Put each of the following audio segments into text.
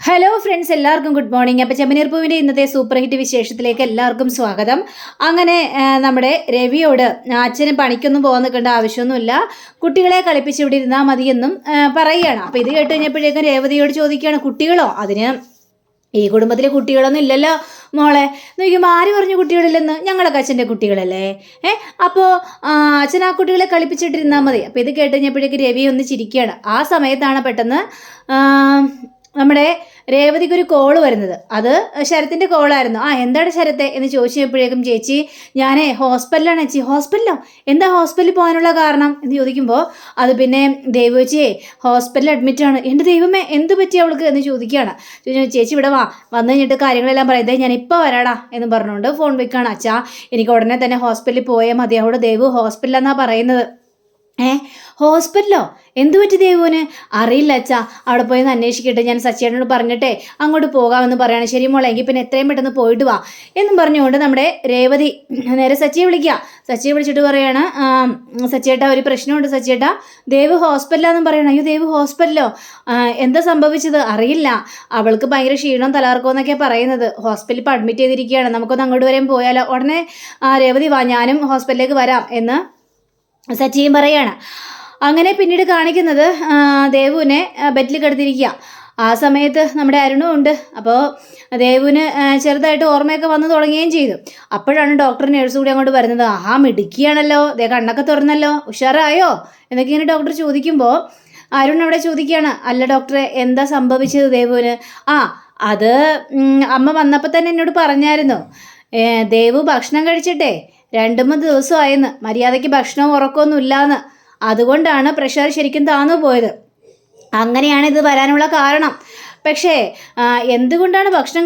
Hello friends, എല്ലാവർക്കും good morning. അപ്പോൾ ചെമ്മനീർ പൂവിൻ്റെ ഇന്നത്തെ സൂപ്പർ ഹിറ്റ് വിശേഷത്തിലേക്ക് എല്ലാവർക്കും സ്വാഗതം. അങ്ങനെ നമ്മുടെ രവിയോട് അച്ഛന് പണിക്കൊന്നും പോകാൻ നിൽക്കേണ്ട ആവശ്യമൊന്നുമില്ല, കുട്ടികളെ കളിപ്പിച്ച് ഇവിടെ ഇരുന്നാൽ മതിയെന്നും പറയുകയാണ്. അപ്പോൾ ഇത് കേട്ട് കഴിഞ്ഞപ്പോഴേക്കും രേവതിയോട് ചോദിക്കുകയാണ്, കുട്ടികളോ? അതിന് ഈ കുടുംബത്തിലെ കുട്ടികളൊന്നും ഇല്ലല്ലോ മോളെ. നോക്കുമ്പോൾ ആര് പറഞ്ഞു കുട്ടികളില്ലെന്ന്? ഞങ്ങളൊക്കെ അച്ഛൻ്റെ കുട്ടികളല്ലേ. അപ്പോൾ അച്ഛൻ ആ കുട്ടികളെ കളിപ്പിച്ചിട്ടിരുന്നാൽ മതി. അപ്പോൾ ഇത് കേട്ട് കഴിഞ്ഞപ്പോഴേക്കും രവി ഒന്ന് ചിരിക്കുകയാണ്. ആ സമയത്താണ് പെട്ടെന്ന് നമ്മുടെ രേവതിക്ക് ഒരു കോള് വരുന്നത്. അത് ശരത്തിൻ്റെ കോളായിരുന്നു. എന്താണ് ശരത്തെ എന്ന് ചോദിച്ചപ്പോഴേക്കും, ചേച്ചി ഞാനേ ഹോസ്പിറ്റലാണ് ചേച്ചി. ഹോസ്പിറ്റലോ? എന്താ ഹോസ്പിറ്റലിൽ പോകാനുള്ള കാരണം എന്ന് ചോദിക്കുമ്പോൾ, അത് പിന്നെ ദേവച്ചിയെ ഹോസ്പിറ്റലിൽ അഡ്മിറ്റാണ്. എൻ്റെ ദൈവമേ, എന്ത് പറ്റി അവൾക്ക് എന്ന് ചോദിക്കുകയാണ്. ചേച്ചി ഇവിടെ വന്നു കഴിഞ്ഞിട്ട് കാര്യങ്ങളെല്ലാം പറയുന്നത്, ഞാൻ ഇപ്പോൾ വരാടാ എന്ന് പറഞ്ഞുകൊണ്ട് ഫോൺ വെക്കുകയാണ്. അച്ഛാ, എനിക്ക് ഉടനെ തന്നെ ഹോസ്പിറ്റലിൽ പോയാൽ മതി, അവിടെ ദേവു ഹോസ്പിറ്റലെന്നാണ് പറയുന്നത്. ഹോസ്പിറ്റലോ? എന്തു പറ്റി ദേവുവിന്? അറിയില്ല അച്ഛാ, അവിടെ പോയി ഒന്ന് അന്വേഷിക്കട്ടെ, ഞാൻ സച്ചിയേട്ടനോട് പറഞ്ഞിട്ടേ അങ്ങോട്ട് പോകാമെന്ന് പറയാണ്. ശരി മോളെ, എങ്കിൽ പിന്നെ എത്രയും പെട്ടെന്ന് പോയിട്ട് വാ എന്നും പറഞ്ഞുകൊണ്ട് നമ്മുടെ രേവതി നേരെ സച്ചിയെ വിളിക്കുക. സച്ചിയെ വിളിച്ചിട്ട് പറയാണ്, സച്ചിയേട്ടാ ഒരു പ്രശ്നമുണ്ട് സച്ചിയേട്ടാ, ദേവ് ഹോസ്പിറ്റലാണെന്നും പറയണം. അയ്യോ, ദേവ് ഹോസ്പിറ്റലോ? എന്താ സംഭവിച്ചത്? അറിയില്ല, അവൾക്ക് ഭയങ്കര ക്ഷീണം തലകറക്കോ എന്നൊക്കെയാണ് പറയുന്നത്. ഹോസ്പിറ്റലിൽ ഇപ്പോൾ അഡ്മിറ്റ് ചെയ്തിരിക്കുകയാണ്, നമുക്കൊന്ന് അങ്ങോട്ട് വരെയും പോയാലോ? ഉടനെ രേവതി വാ, ഞാനും ഹോസ്പിറ്റലിലേക്ക് വരാം എന്ന് സച്ചിയും പറയാണ്. അങ്ങനെ പിന്നീട് കാണിക്കുന്നത് ദേവുവിനെ ബെറ്റിൽ കിടത്തിരിക്കുക. ആ സമയത്ത് നമ്മുടെ അരുണും ഉണ്ട്. അപ്പോൾ ദേവുവിന് ചെറുതായിട്ട് ഓർമ്മയൊക്കെ വന്നു തുടങ്ങുകയും ചെയ്തു. അപ്പോഴാണ് ഡോക്ടർ നേഴ്സ് കൂടി അങ്ങോട്ട് വരുന്നത്. മിടുക്കിയാണല്ലോ, ദേ കണ്ണൊക്കെ തുറന്നല്ലോ, ഉഷാറായോ എന്നൊക്കെ ഇങ്ങനെ ഡോക്ടർ ചോദിക്കുമ്പോൾ അരുൺ അവിടെ ചോദിക്കുകയാണ്, അല്ല ഡോക്ടറെ, എന്താ സംഭവിച്ചത് ദേവുവിന്? അത് അമ്മ വന്നപ്പോൾ തന്നെ എന്നോട് പറഞ്ഞായിരുന്നു, ദേവു ഭക്ഷണം കഴിച്ചിട്ടേ 2-3 ദിവസമായെന്ന്, മര്യാദയ്ക്ക് ഭക്ഷണവും ഉറക്കമൊന്നും ഇല്ലാന്ന്, അതുകൊണ്ടാണ് പ്രഷർ ശരിക്കും താന്നു പോയത്. അങ്ങനെയാണ് ഇത് വരാനുള്ള കാരണം. പക്ഷേ എന്തുകൊണ്ടാണ് ഭക്ഷണം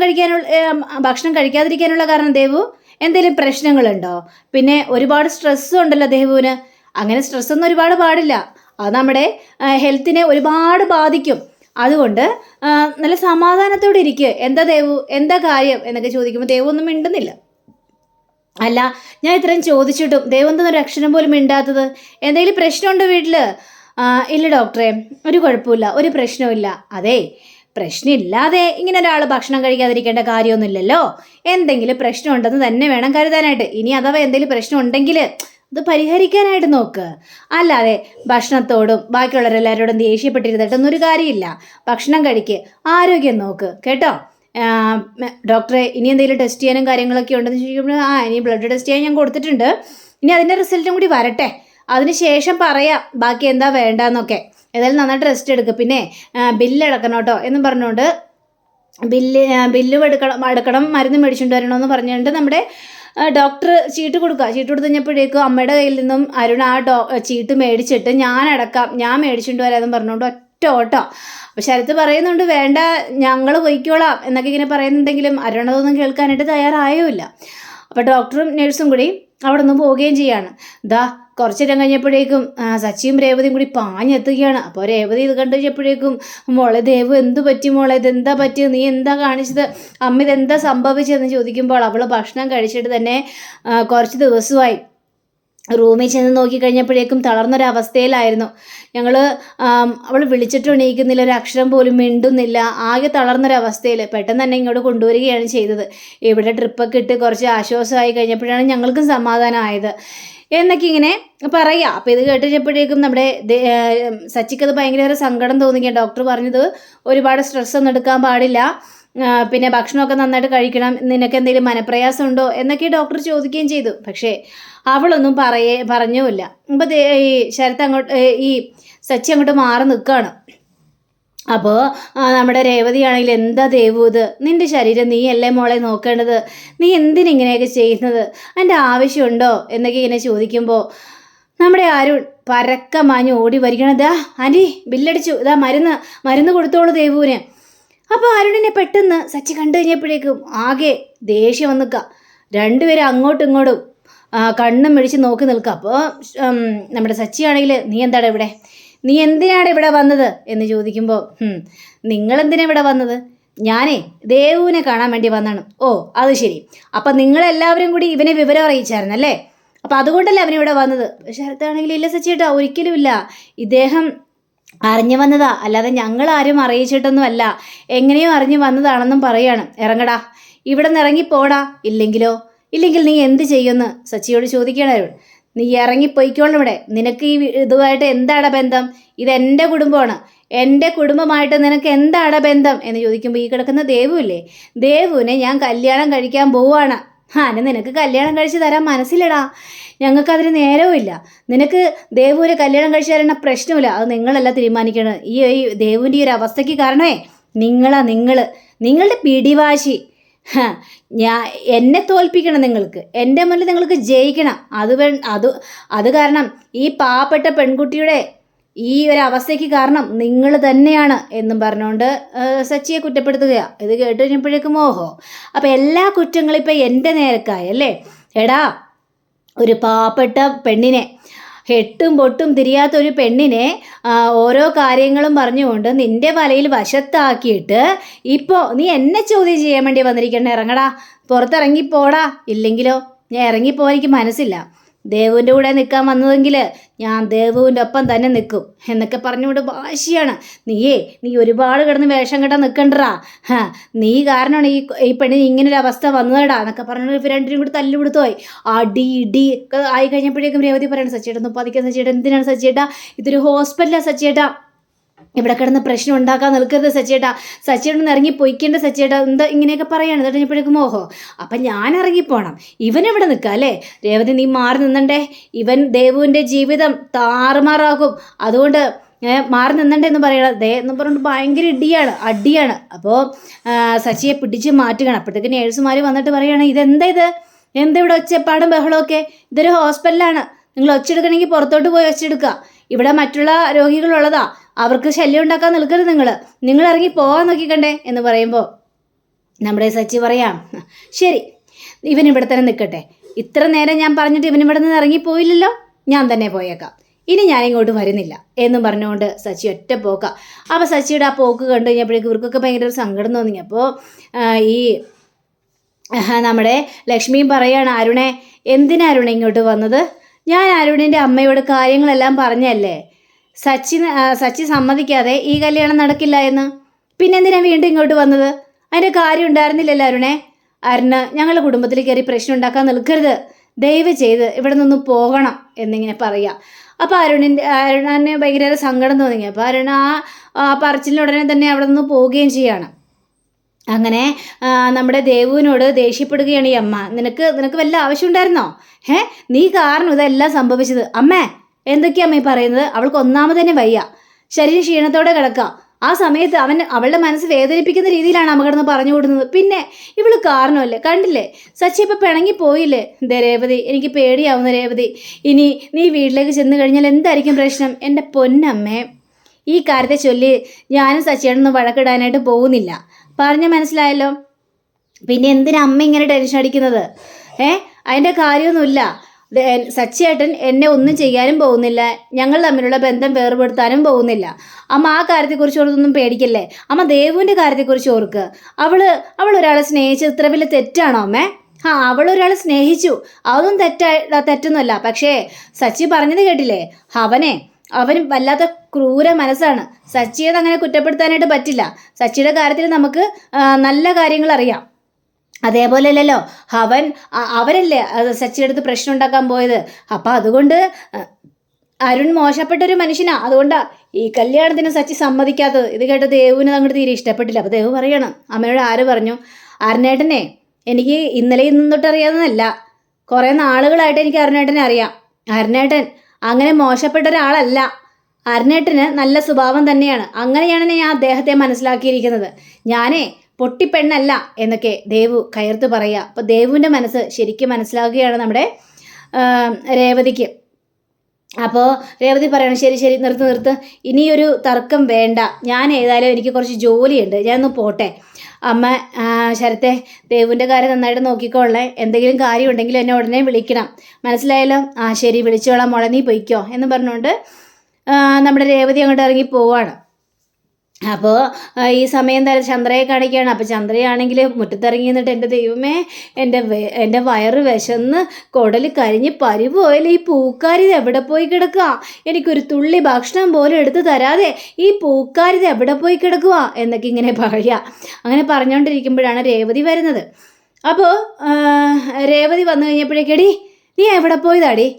കഴിക്കാതിരിക്കാനുള്ള കാരണം? ദേവു എന്തെങ്കിലും പ്രശ്നങ്ങളുണ്ടോ? പിന്നെ ഒരുപാട് സ്ട്രെസ്സും ഉണ്ടല്ലോ ദേവുവിന്. അങ്ങനെ സ്ട്രെസ്സൊന്നും ഒരുപാട് പാടില്ല, അത് നമ്മുടെ ഹെൽത്തിനെ ഒരുപാട് ബാധിക്കും. അതുകൊണ്ട് നല്ല സമാധാനത്തോടെ ഇരിക്കുക. എന്താ ദേവു, എന്താ കാര്യം എന്നൊക്കെ ചോദിക്കുമ്പോൾ ദേവു ഒന്നും മിണ്ടുന്നില്ല. അല്ല, ഞാൻ ഇത്രയും ചോദിച്ചിട്ടും ദേവന്തൊന്നും അക്ഷരം പോലും മിണ്ടാത്തത്? എന്തെങ്കിലും പ്രശ്നമുണ്ടോ വീട്ടിൽ? ഇല്ല ഡോക്ടറെ, ഒരു കുഴപ്പമില്ല, ഒരു പ്രശ്നമില്ല. അതെ, പ്രശ്നമില്ലാതെ ഇങ്ങനെ ഒരാൾ ഭക്ഷണം കഴിക്കാതിരിക്കേണ്ട കാര്യമൊന്നുമില്ലല്ലോ. എന്തെങ്കിലും പ്രശ്നമുണ്ടെന്ന് തന്നെ വേണം കരുതാനായിട്ട്. ഇനി അഥവാ എന്തെങ്കിലും പ്രശ്നം ഉണ്ടെങ്കിൽ അത് പരിഹരിക്കാനായിട്ട് നോക്ക്. അല്ലാതെ ഭക്ഷണത്തോടും ബാക്കിയുള്ളവരെല്ലാവരോടും ദേഷ്യപ്പെട്ടിരുന്നിട്ടൊന്നും ഒരു കാര്യമില്ല. ഭക്ഷണം കഴിക്ക്, ആരോഗ്യം നോക്ക് കേട്ടോ. ഡോക്ടറെ, ഇനി എന്തെങ്കിലും ടെസ്റ്റ് ചെയ്യാനും കാര്യങ്ങളൊക്കെ ഉണ്ടെന്ന് ചോദിക്കുമ്പോൾ, ഇനി ബ്ലഡ് ടെസ്റ്റ് ചെയ്യാൻ ഞാൻ കൊടുത്തിട്ടുണ്ട്, ഇനി അതിൻ്റെ റിസൾട്ടും കൂടി വരട്ടെ, അതിന് ശേഷം പറയാം ബാക്കി എന്താ വേണ്ടെന്നൊക്കെ. ഏതായാലും നന്നായിട്ട് റെസ്റ്റ് എടുക്കുക, പിന്നെ ബില്ലടക്കണം കേട്ടോ എന്നും പറഞ്ഞുകൊണ്ട് ബില്ല് എടുക്കണം, മരുന്ന് മേടിച്ചുകൊണ്ട് വരണമെന്ന് പറഞ്ഞുകൊണ്ട് നമ്മുടെ ഡോക്ടർ ചീട്ട് കൊടുക്കുക. ചീട്ട് കൊടുത്തു കഴിഞ്ഞപ്പോഴേക്കും അമ്മയുടെ കയ്യിൽ നിന്നും അരുൺ ചീട്ട് മേടിച്ചിട്ട് ഞാൻ മേടിച്ചുകൊണ്ട് വരാമെന്ന് പറഞ്ഞുകൊണ്ട് ഓട്ടോ. അപ്പോൾ ശരത്ത് പറയുന്നുണ്ട്, വേണ്ട ഞങ്ങൾ പോയിക്കോളാം എന്നൊക്കെ ഇങ്ങനെ പറയുന്നുണ്ടെങ്കിലും അരുണതൊന്നും കേൾക്കാനായിട്ട് തയ്യാറായുമില്ല. അപ്പോൾ ഡോക്ടറും നേഴ്സും കൂടി അവിടെ നിന്ന് പോവുകയും ചെയ്യാണ്. കുറച്ച് നേരം കഴിഞ്ഞപ്പോഴേക്കും സച്ചിയും രേവതിയും കൂടി പാഞ്ഞെത്തുകയാണ്. അപ്പോൾ രേവതി ഇത് കണ്ടു കഴിഞ്ഞപ്പോഴേക്കും, മോളെ ദേവു എന്തു പറ്റി മോളെ, ഇതെന്താ പറ്റിയത്, നീ എന്താ കാണിച്ചത്, അമ്മ ഇതെന്താ സംഭവിച്ചതെന്ന് ചോദിക്കുമ്പോൾ അവൾ ഭക്ഷണം കഴിച്ചിട്ട് തന്നെ കുറച്ച് ദിവസമായി റൂമിൽ ചെന്ന് നോക്കിക്കഴിഞ്ഞപ്പോഴേക്കും തളർന്നൊരവസ്ഥയിലായിരുന്നു. അവൾ വിളിച്ചിട്ട് എണീക്കുന്നില്ല, ഒരു അക്ഷരം പോലും മിണ്ടുന്നില്ല, ആകെ തളർന്നൊരവസ്ഥയിൽ. പെട്ടെന്ന് തന്നെ ഇങ്ങോട്ട് കൊണ്ടുവരികയാണ് ചെയ്തത്. ഇവിടെ ട്രിപ്പൊക്കെ ഇട്ട് കുറച്ച് ആശ്വാസമായി കഴിഞ്ഞപ്പോഴാണ് ഞങ്ങൾക്കും സമാധാനമായത് എന്നൊക്കെ ഇങ്ങനെ പറയുക. അപ്പോൾ ഇത് കേട്ടുകഴിഞ്ഞപ്പോഴേക്കും നമ്മുടെ സച്ചിക്കത് ഭയങ്കര സങ്കടം തോന്നിക്കുകയാണ്. ഡോക്ടർ പറഞ്ഞത് ഒരുപാട് സ്ട്രെസ്സൊന്നും എടുക്കാൻ പാടില്ല, പിന്നെ ഭക്ഷണമൊക്കെ നന്നായിട്ട് കഴിക്കണം, നിനക്ക് എന്തെങ്കിലും മനപ്രയാസം ഉണ്ടോ എന്നൊക്കെ ഡോക്ടർ ചോദിക്കുകയും ചെയ്തു. പക്ഷേ അവളൊന്നും പറഞ്ഞുമില്ല. അപ്പോൾ ഈ സച്ചി അങ്ങോട്ട് മാറി നിൽക്കുകയാണ്. അപ്പോൾ നമ്മുടെ രേവതിയാണെങ്കിൽ, എന്താ ദേവു ഇത്, നിൻ്റെ ശരീരം നീയല്ലേ മോളെ നോക്കേണ്ടത്, നീ എന്തിനിങ്ങനെയൊക്കെ ചെയ്യുന്നത്, അതിൻ്റെ ആവശ്യമുണ്ടോ എന്നൊക്കെ ഇങ്ങനെ ചോദിക്കുമ്പോൾ നമ്മുടെ അരുൺ പരക്ക മാഞ്ഞ് ഓടി വരികയാണ്. ആൻറ്റി ബില്ലടിച്ചു, മരുന്ന് കൊടുത്തോളൂ ദേവുവിന്. അപ്പോൾ അരുണിനെ പെട്ടെന്ന് സച്ചി കണ്ടു കഴിഞ്ഞപ്പോഴേക്കും ആകെ ദേഷ്യം വന്നിക്കുക. രണ്ടുപേരും അങ്ങോട്ടും ഇങ്ങോട്ടും കണ്ണും മിഴിച്ച് നോക്കി നിൽക്കുക. അപ്പോൾ നമ്മുടെ സച്ചിയാണെങ്കിൽ, നീ എന്താണ് ഇവിടെ, നീ എന്തിനാണ് ഇവിടെ വന്നത് എന്ന് ചോദിക്കുമ്പോൾ, നിങ്ങളെന്തിനാണ് ഇവിടെ വന്നത്? ഞാനേ ദേവുവിനെ കാണാൻ വേണ്ടി വന്നാണ്. അത് ശരി, അപ്പം നിങ്ങളെല്ലാവരും കൂടി ഇവനെ വിവരം അറിയിച്ചായിരുന്നല്ലേ, അപ്പം അതുകൊണ്ടല്ലേ അവനിവിടെ വന്നത്? ശരത്താണെങ്കിൽ, ഇല്ല സച്ചിയേട്ടാ, ഒരിക്കലുമില്ല, ഇദ്ദേഹം അറിഞ്ഞു വന്നതാ, അല്ലാതെ ഞങ്ങൾ ആരും അറിയിച്ചിട്ടൊന്നുമല്ല, എങ്ങനെയോ അറിഞ്ഞു വന്നതാണെന്നും പറയാണ്. ഇറങ്ങടാ, ഇവിടെ നിന്ന് ഇറങ്ങിപ്പോടാ, ഇല്ലെങ്കിൽ നീ എന്ത് ചെയ്യുമെന്ന് സച്ചിയോട് ചോദിക്കണം അരുൺ. നീ ഇറങ്ങിപ്പോയിക്കോളും, ഇവിടെ നിനക്ക് ഈ ഇതുമായിട്ട് എന്താണ് ബന്ധം? ഇതെൻ്റെ കുടുംബമാണ്, എൻ്റെ കുടുംബമായിട്ട് നിനക്ക് എന്താണ് ബന്ധം എന്ന് ചോദിക്കുമ്പോൾ ഈ കിടക്കുന്ന ദേവുവില്ലേ, ദേവുവിനെ ഞാൻ കല്യാണം കഴിക്കാൻ പോവുകയാണ്. നിനക്ക് കല്യാണം കഴിച്ച് തരാൻ മനസ്സിലടാ, ഞങ്ങൾക്കതിന് നേരവുമില്ല. നിനക്ക് ദേവുവിനെ കല്യാണം കഴിച്ച് തരുന്ന പ്രശ്നമില്ല, അത് നിങ്ങളല്ല തീരുമാനിക്കണം. ഈ ദേവുവിൻ്റെ ഈ ഒരു അവസ്ഥയ്ക്ക് കാരണമേ നിങ്ങളുടെ പിടിവാശി. എന്നെ തോൽപ്പിക്കണം, നിങ്ങൾക്ക് എൻ്റെ മുന്നിൽ നിങ്ങൾക്ക് ജയിക്കണം. അത് കാരണം ഈ പാവപ്പെട്ട പെൺകുട്ടിയുടെ ഈ ഒരു അവസ്ഥയ്ക്ക് കാരണം നിങ്ങൾ തന്നെയാണ് എന്നും പറഞ്ഞുകൊണ്ട് സച്ചിയെ കുറ്റപ്പെടുത്തുകയാണ്. ഇത് കേട്ട് കഴിഞ്ഞപ്പോഴേക്കും ഓഹോ, അപ്പം എല്ലാ കുറ്റങ്ങളും ഇപ്പം എൻ്റെ നേരക്കായി അല്ലേ? എടാ, ഒരു പാവപ്പെട്ട പെണ്ണിനെ, ഹെട്ടും പൊട്ടും തിരിയാത്ത ഒരു പെണ്ണിനെ ഓരോ കാര്യങ്ങളും പറഞ്ഞുകൊണ്ട് നിന്റെ വലയിൽ വശത്താക്കിയിട്ട് ഇപ്പോൾ നീ എന്നെ ചോദ്യം ചെയ്യാൻ വേണ്ടി വന്നിരിക്കണേ. ഇറങ്ങടാ, പുറത്തിറങ്ങിപ്പോടാ, ഇല്ലെങ്കിലോ ഞാൻ ഇറങ്ങിപ്പോകാൻ എനിക്ക് മനസ്സില്ല. ദേവുവിൻ്റെ കൂടെ നിൽക്കാൻ വന്നതെങ്കിൽ ഞാൻ ദേവുവിൻ്റെ ഒപ്പം തന്നെ നിൽക്കും എന്നൊക്കെ പറഞ്ഞുകൊണ്ട് വാശിയാണ്. നീ ഒരുപാട് കിടന്ന് വേഷം കെട്ടാൻ നിൽക്കണ്ടടാ, നീ കാരണമാണ് ഈ പെണ്ണിന് ഇങ്ങനൊരു അവസ്ഥ വന്നതടാ എന്നൊക്കെ പറഞ്ഞു ഇവർ രണ്ടിനും കൂടി തല്ലുപിടുത്തമായി. ഇടി ഒക്കെ ആയി കഴിഞ്ഞപ്പോഴേക്കും രേവതി പറയണം, സച്ചിയേട്ടാ ഒന്ന് പതിക്കാൻ സച്ചിയേട്ടാ, എന്തിനാണ് സച്ചിയേട്ടാ, ഇതൊരു ഹോസ്പിറ്റലാണ് സച്ചിയേട്ടാ, ഇവിടെ കിടന്ന് പ്രശ്നം ഉണ്ടാക്കാൻ നിൽക്കരുത് സച്ചിയേട്ടാ, സച്ചിയേട്ടൻ ഇറങ്ങി പൊയ്ക്കേണ്ട സച്ചിയേട്ടാ, എന്താ ഇങ്ങനെയൊക്കെ പറയാണ്. എന്നിട്ട് കഴിഞ്ഞപ്പോഴേക്കും ഓഹോ, അപ്പം ഞാൻ ഇറങ്ങിപ്പോണം, ഇവനെവിടെ നിൽക്കുക അല്ലേ? രേവതി നീ മാറി നിന്നണ്ടേ, ഇവൻ ദേവുവിൻ്റെ ജീവിതം താറുമാറാകും, അതുകൊണ്ട് മാറി നിന്നണ്ടേ എന്ന് പറയണം. എന്ന് പറഞ്ഞിട്ട് ഭയങ്കര അടിയാണ്. അപ്പോൾ സച്ചിയെ പിടിച്ച് മാറ്റുകയാണ്. അപ്പോഴത്തേക്ക് നേഴ്സുമാർ വന്നിട്ട് പറയുകയാണ്, എന്താ ഇവിടെ ഒച്ചപ്പാടും ബഹളമൊക്കെ, ഇതൊരു ഹോസ്പിറ്റലാണ്, നിങ്ങൾ ഒച്ചെടുക്കണമെങ്കിൽ പുറത്തോട്ട് പോയി ഒച്ചെടുക്കുക, ഇവിടെ മറ്റുള്ള രോഗികളുള്ളതാ, അവർക്ക് ശല്യം ഉണ്ടാക്കാൻ നിൽക്കരുത്, നിങ്ങൾ ഇറങ്ങി പോകാൻ നോക്കിക്കണ്ടേ എന്ന് പറയുമ്പോൾ നമ്മുടെ സച്ചി പറയാം, ശരി ഇവൻ ഇവിടെ തന്നെ നിൽക്കട്ടെ, ഇത്ര നേരം ഞാൻ പറഞ്ഞിട്ട് ഇവൻ ഇവിടെ നിന്ന് ഇറങ്ങിപ്പോയില്ലല്ലോ, ഞാൻ തന്നെ പോയേക്കാം, ഇനി ഞാനിങ്ങോട്ട് വരുന്നില്ല എന്നും പറഞ്ഞുകൊണ്ട് സച്ചി ഒറ്റ പോക്കാം. അപ്പോൾ സച്ചിയുടെ ആ പോക്ക് കണ്ടു കഴിഞ്ഞപ്പോഴേക്കും ഇവർക്കൊക്കെ ഭയങ്കര സങ്കടം തോന്നി. അപ്പോൾ ഈ നമ്മുടെ ലക്ഷ്മിയും പറയാണ്, അരുണേ എന്തിനാ അരുണ ഇങ്ങോട്ട് വന്നത്? ഞാൻ അരുണിൻ്റെ അമ്മയോട് കാര്യങ്ങളെല്ലാം പറഞ്ഞല്ലേ, സച്ചി സമ്മതിക്കാതെ ഈ കല്യാണം നടക്കില്ല എന്ന്, പിന്നെ എന്തിനാ വീണ്ടും ഇങ്ങോട്ട് വന്നത്? അതിൻ്റെ കാര്യം ഉണ്ടായിരുന്നില്ലല്ലോ അരുണേ. അരുണ് ഞങ്ങളുടെ കുടുംബത്തിൽ കയറി പ്രശ്നം ഉണ്ടാക്കാൻ നിൽക്കരുത്, ദയവ് ചെയ്ത് ഇവിടെ നിന്ന് പോകണം എന്നിങ്ങനെ പറയാം. അപ്പോൾ അരുണന് ഭയങ്കര സങ്കടം തോന്നി. അപ്പോൾ അരുണ ആ പറച്ചിലിനുടനെ തന്നെ അവിടെ നിന്ന് പോവുകയും ചെയ്യാണ്. അങ്ങനെ നമ്മുടെ ദേവുവിനോട് ദേഷ്യപ്പെടുകയാണ് ഈ അമ്മ. നിനക്ക് വല്ല ആവശ്യം ഉണ്ടായിരുന്നോ? നീ കാരണം ഇതെല്ലാം സംഭവിച്ചത്. അമ്മേ എന്തൊക്കെയാ അമ്മ ഈ പറയുന്നത്? അവൾക്ക് ഒന്നാമത് തന്നെ വയ്യ, ശരീരം ക്ഷീണത്തോടെ കിടക്കുക. ആ സമയത്ത് അവളുടെ മനസ്സ് വേദനിപ്പിക്കുന്ന രീതിയിലാണ് അമ്മ കിടന്ന് പറഞ്ഞു കൊടുക്കുന്നത്. പിന്നെ ഇവള് കാരണമല്ലേ, കണ്ടില്ലേ സച്ചി ഇപ്പം പിണങ്ങിപ്പോയില്ലേ? രേവതി എനിക്ക് പേടിയാവുന്ന രേവതി, ഇനി നീ വീട്ടിലേക്ക് ചെന്ന് കഴിഞ്ഞാൽ എന്തായിരിക്കും പ്രശ്നം? എൻ്റെ പൊന്നമ്മേ, ഈ കാര്യത്തെ ചൊല്ലി ഞാനും സച്ചിയോടൊന്നും വഴക്കിടാനായിട്ട് പോകുന്നില്ല, പറഞ്ഞ മനസ്സിലായല്ലോ. പിന്നെ എന്തിനാ അമ്മ ഇങ്ങനെ ടെൻഷൻ അടിക്കുന്നത്? അതിൻ്റെ കാര്യമൊന്നുമില്ല. സച്ചിയേട്ടൻ എന്നെ ഒന്നും ചെയ്യാനും പോകുന്നില്ല, ഞങ്ങൾ തമ്മിലുള്ള ബന്ധം വേർപെടുത്താനും പോകുന്നില്ല. അമ്മ ആ കാര്യത്തെക്കുറിച്ച് ഓർത്തൊന്നും പേടിക്കല്ലേ. അമ്മ ദേവുവിൻ്റെ കാര്യത്തെക്കുറിച്ച് ഓർക്ക്. അവൾ ഒരാളെ സ്നേഹിച്ചത് ഇത്ര വലിയ തെറ്റാണോ അമ്മേ? അവളൊരാളെ സ്നേഹിച്ചു, അതൊന്നും തെറ്റൊന്നുമല്ല. പക്ഷേ സച്ചി പറഞ്ഞത് കേട്ടില്ലേ, അവന് വല്ലാത്ത ക്രൂര മനസ്സാണ്. സച്ചിയെ അങ്ങനെ കുറ്റപ്പെടുത്താനായിട്ട് പറ്റില്ല. സച്ചിയുടെ കാര്യത്തിൽ നമുക്ക് നല്ല കാര്യങ്ങൾ അറിയാം. അതേപോലെ അല്ലല്ലോ അവരല്ലേ സച്ചിയുടെ അടുത്ത് പ്രശ്നം ഉണ്ടാക്കാൻ പോയത്. അപ്പം അതുകൊണ്ട് അരുൺ മോശപ്പെട്ടൊരു മനുഷ്യനാ, അതുകൊണ്ടാണ് ഈ കല്യാണത്തിന് സച്ചി സമ്മതിക്കാത്തത്. ഇത് കേട്ട് ദേവുവിന് അങ്ങോട്ട് തീരെ ഇഷ്ടപ്പെട്ടില്ല. അപ്പോൾ ദേവ് പറയണം, അമ്മയോട് ആര് പറഞ്ഞു? അരുണേട്ടനെ എനിക്ക് ഇന്നലെ ഇന്നും തൊട്ട് അറിയാവുന്നതല്ല, കുറേ നാളുകളായിട്ട് എനിക്ക് അരുണേട്ടനെ അറിയാം. അരുണേട്ടൻ അങ്ങനെ മോശപ്പെട്ട ഒരാളല്ല, അരുണേട്ടന് നല്ല സ്വഭാവം തന്നെയാണ്. അങ്ങനെയാണ് ഞാൻ അദ്ദേഹത്തെ മനസ്സിലാക്കിയിരിക്കുന്നത്. ഞാനേ പൊട്ടിപ്പെണ്ണല്ല എന്നൊക്കെ ദേവു കയർത്ത് പറയുക. അപ്പോൾ ദേവുവിൻ്റെ മനസ്സ് ശരിക്കും മനസ്സിലാക്കുകയാണ് നമ്മുടെ രേവതിക്ക്. അപ്പോൾ രേവതി പറയണം, ശരി നിർത്ത്, ഇനിയൊരു തർക്കം വേണ്ട, ഞാൻ ഏതായാലും എനിക്ക് കുറച്ച് ജോലിയുണ്ട്, ഞാനൊന്ന് പോട്ടെ. അമ്മ ശരത്തെ ദേവുവിൻ്റെ കാര്യം നന്നായിട്ട് നോക്കിക്കോളേ, എന്തെങ്കിലും കാര്യം ഉണ്ടെങ്കിൽ എന്നെ ഉടനെ വിളിക്കണം, മനസ്സിലായല്ലോ? ശരി വിളിച്ചോളാം മോളെ, നീ പൊയ്ക്കോ എന്ന് പറഞ്ഞുകൊണ്ട് നമ്മുടെ രേവതി അങ്ങോട്ട് ഇറങ്ങി പോവാണ്. അപ്പോൾ ഈ സമയം തന്നെ ചന്ദ്രയെ കാണിക്കുകയാണ്. അപ്പോൾ ചന്ദ്രയാണെങ്കിൽ മുറ്റത്തിറങ്ങി നിന്നിട്ട് എൻ്റെ ദൈവമേ, എൻ്റെ വയറ് വിശന്ന് കുടൽ കരിഞ്ഞ് പരിപോയാലും ഈ പൂക്കാരിത് എവിടെ പോയി കിടക്കുക, എനിക്കൊരു തുള്ളി ഭക്ഷണം പോലും എടുത്ത് തരാതെ ഈ പൂക്കാരിത് എവിടെ പോയി കിടക്കുക എന്നൊക്കെ ഇങ്ങനെ പറയുക. അങ്ങനെ പറഞ്ഞുകൊണ്ടിരിക്കുമ്പോഴാണ് രേവതി വരുന്നത്. അപ്പോൾ രേവതി വന്നു കഴിഞ്ഞപ്പോഴേക്കടി നീ എവിടെ പോയതാടി,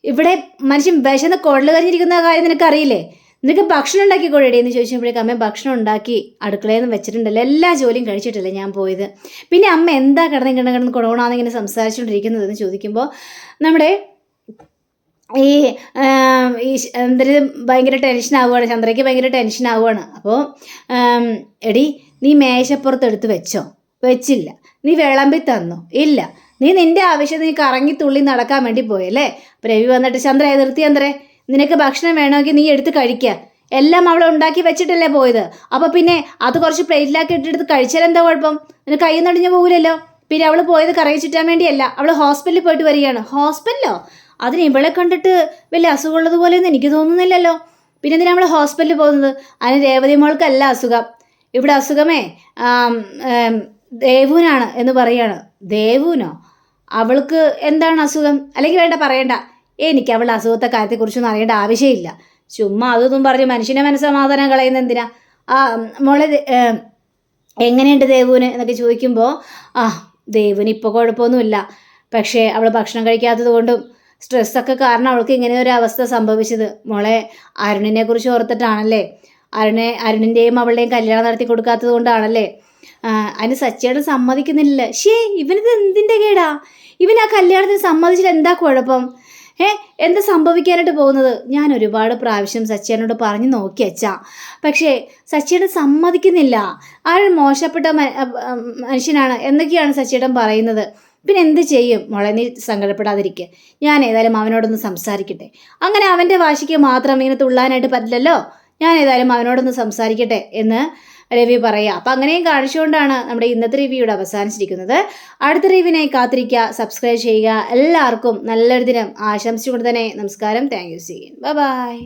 ഇവിടെ മനുഷ്യൻ വിശന്ന് കുടൽ കരിഞ്ഞിരിക്കുന്ന കാര്യം നിനക്കറിയില്ലേ, നിനക്ക് ഭക്ഷണം ഉണ്ടാക്കി കൊടുക്കടി എന്ന് ചോദിച്ചപ്പോഴേക്കും അമ്മ ഭക്ഷണം ഉണ്ടാക്കി അടുക്കളയിൽ നിന്ന് വെച്ചിട്ടുണ്ടല്ലോ, എല്ലാ ജോലിയും കഴിച്ചിട്ടല്ലേ ഞാൻ പോയത്, പിന്നെ അമ്മ എന്താ കിടന്ന് കൊടോണാന്നിങ്ങനെ സംസാരിച്ചുകൊണ്ടിരിക്കുന്നത് എന്ന് ചോദിക്കുമ്പോൾ നമ്മുടെ ഈ എന്തൊരു ഭയങ്കര ടെൻഷൻ ആവുകയാണ്, ചന്ദ്രയ്ക്ക് ഭയങ്കര ടെൻഷൻ ആവുകയാണ്. അപ്പോൾ എടി നീ മേശപ്പുറത്ത് എടുത്ത് വെച്ചോ, വെച്ചില്ല. നീ വിളമ്പി തന്നോ, ഇല്ല. നീ നിൻ്റെ ആവശ്യത്തിന് നീ കറങ്ങി തുള്ളി നടക്കാൻ വേണ്ടി പോയല്ലേ. അപ്പോൾ രവി വന്നിട്ട് ചന്ദ്രയെ നിർത്തി, ചന്ദ്രേ നിനക്ക് ഭക്ഷണം വേണമെങ്കിൽ നീ എടുത്ത് കഴിക്കുക, എല്ലാം അവൾ ഉണ്ടാക്കി വെച്ചിട്ടല്ലേ പോയത്, അപ്പോൾ പിന്നെ അത് കുറച്ച് പ്ലേറ്റിലാക്കി ഇട്ടെടുത്ത് കഴിച്ചാൽ എന്താ കുഴപ്പം, നിനക്ക് കയ്യിൽ നടിഞ്ഞു പോകില്ലല്ലോ. പിന്നെ അവൾ പോയത് കറങ്ങി ചുറ്റാൻ വേണ്ടിയല്ല, അവൾ ഹോസ്പിറ്റലിൽ പോയിട്ട് വരികയാണ്. ഹോസ്പിറ്റലോ? അതിന് ഇവളെ കണ്ടിട്ട് വലിയ അസുഖമുള്ളതുപോലെയൊന്നും എനിക്ക് തോന്നുന്നില്ലല്ലോ, പിന്നെ എന്തിനാണ് നമ്മൾ ഹോസ്പിറ്റലിൽ പോകുന്നത്? അതിന് രേവതി മോൾക്കല്ല അസുഖം, ഇവിടെ അസുഖമേ ദേവുവിനാണ് എന്ന് പറയാണ്. ദേവുവിനോ? അവൾക്ക് എന്താണ് അസുഖം? അല്ലെങ്കിൽ വേണ്ട പറയണ്ട, എനിക്ക് അവളുടെ അസുഖത്തെ കാര്യത്തെക്കുറിച്ചൊന്നും അറിയേണ്ട ആവശ്യമില്ല. ചുമ്മാ അതൊന്നും പറഞ്ഞ് മനുഷ്യനെ മനസ്സമാധാനം കളയുന്ന എന്തിനാ? മോളെ എങ്ങനെയുണ്ട് ദേവുവിന് എന്നൊക്കെ ചോദിക്കുമ്പോൾ ദേവുവിന് ഇപ്പോൾ കുഴപ്പമൊന്നുമില്ല, പക്ഷേ അവൾ ഭക്ഷണം കഴിക്കാത്തത് കൊണ്ടും സ്ട്രെസ്സൊക്കെ കാരണം അവൾക്ക് ഇങ്ങനെ ഒരു അവസ്ഥ സംഭവിച്ചത്. മോളെ അരുണിനെ കുറിച്ച് ഓർത്തിട്ടാണല്ലേ, അരുണിൻ്റെയും അവളുടെയും കല്യാണം നടത്തി കൊടുക്കാത്തത് കൊണ്ടാണല്ലേ. അതിന് സച്ചിയോട് സമ്മതിക്കുന്നില്ല. ഇവനിത് എന്തിൻ്റെ കേടാ, ഇവൻ ആ കല്യാണത്തിന് സമ്മതിച്ചിട്ട് എന്താ കുഴപ്പം? എന്താ സംഭവിക്കാനായിട്ട് പോകുന്നത്? ഞാൻ ഒരുപാട് പ്രാവശ്യം സച്ചിനോട് പറഞ്ഞു നോക്കി അച്ഛാ, പക്ഷേ സച്ചിയേട്ടൻ സമ്മതിക്കുന്നില്ല, ആൾ മോശപ്പെട്ട മനുഷ്യനാണ് എന്നൊക്കെയാണ് സച്ചിയേട്ടൻ പറയുന്നത്. പിന്നെ എന്ത് ചെയ്യും മോളെ, നീ സങ്കടപ്പെടാതിരിക്കുക, ഞാൻ ഏതായാലും അവനോടൊന്ന് സംസാരിക്കട്ടെ. അങ്ങനെ അവൻ്റെ വാശിക്ക് മാത്രം ഇങ്ങനെ തുള്ളാനായിട്ട് പറ്റില്ലല്ലോ, ഞാൻ ഏതായാലും അവനോടൊന്ന് സംസാരിക്കട്ടെ എന്ന് രവി പറയുക. അപ്പം അങ്ങനെയും കാണിച്ചുകൊണ്ടാണ് നമ്മുടെ ഇന്നത്തെ റിവ്യൂടെ അവസാനിച്ചിരിക്കുന്നത്. അടുത്ത റിവ്യൂവിനായി കാത്തിരിക്കുക, സബ്സ്ക്രൈബ് ചെയ്യുക. എല്ലാവർക്കും നല്ലൊരു ദിനം ആശംസിച്ചുകൊണ്ട് തന്നെ നമസ്കാരം. Thank you. See you. By.